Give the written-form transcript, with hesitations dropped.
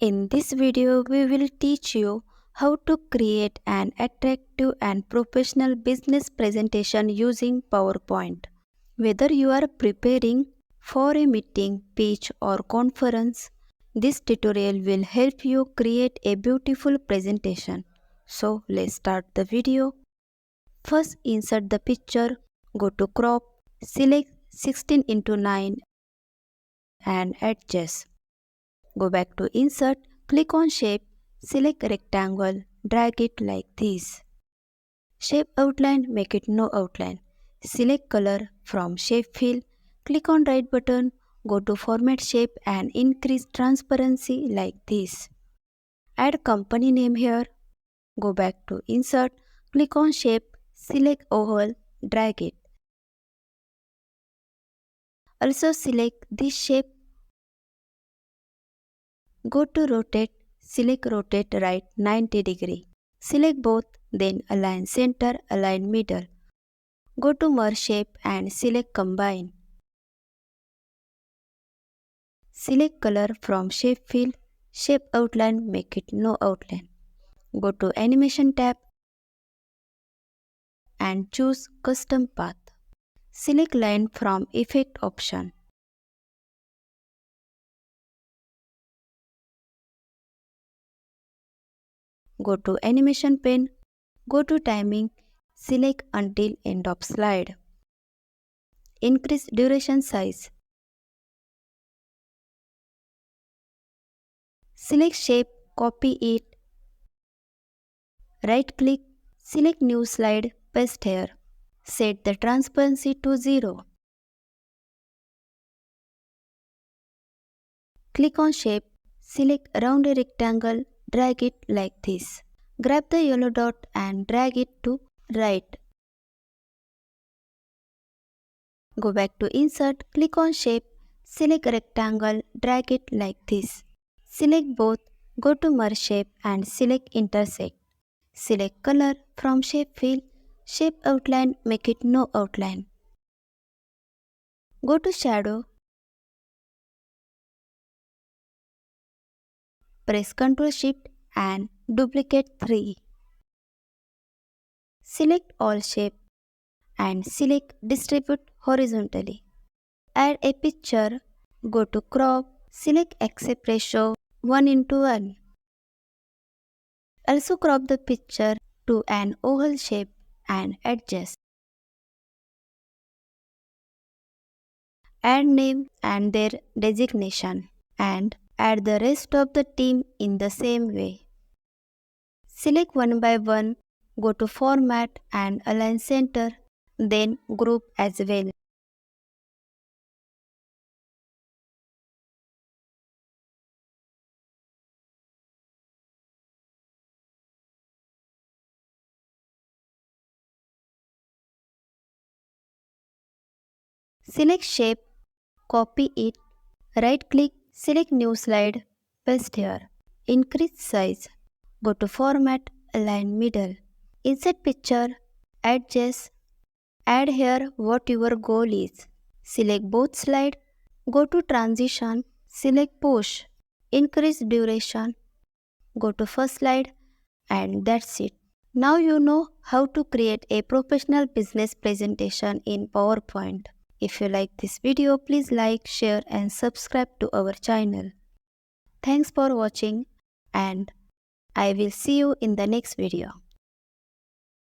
In this video, we will teach you how to create an attractive and professional business presentation using PowerPoint. Whether you are preparing for a meeting, pitch, or conference, this tutorial will help you create a beautiful presentation. So, let's start the video. First, insert the picture, go to crop, select 16:9 and adjust. Go back to insert, click on shape, select rectangle, drag it like this. Shape outline, make it no outline. Select color from shape fill, click on right button, go to format shape and increase transparency like this. Add company name here, go back to insert, click on shape, select oval, drag it. Also select this shape. Go to rotate, select rotate right 90 degree. Select both, then align center, align middle. Go to merge shape and select combine. Select color from shape fill, shape outline, make it no outline. Go to animation tab and choose custom path. Select line from effect option. Go to animation pane, go to timing, select until end of slide. Increase duration size. Select shape, copy it. Right click, select new slide, paste here. Set the transparency to 0. Click on shape, select round a rectangle, drag it like this. Grab the yellow dot and drag it to right. Go back to insert, click on shape, select rectangle, drag it like this. Select both, go to merge shape and select intersect. Select color from shape fill, shape outline, make it no outline. Go to shadow, press Ctrl Shift and duplicate 3. Select all shape and select distribute horizontally. Add a picture, go to crop, select aspect ratio 1:1. Also crop the picture to an oval shape and adjust. Add name and their designation and add the rest of the team in the same way. Select one by one, go to format and align center, then group as well. Select shape, copy it, right click, select new slide, paste here. Increase size, go to format, align middle. Insert picture, adjust, add here what your goal is. Select both slide, go to transition, select push, increase duration, go to first slide and that's it. Now you know how to create a professional business presentation in PowerPoint. If you like this video, please like, share and subscribe to our channel. Thanks for watching and I will see you in the next video.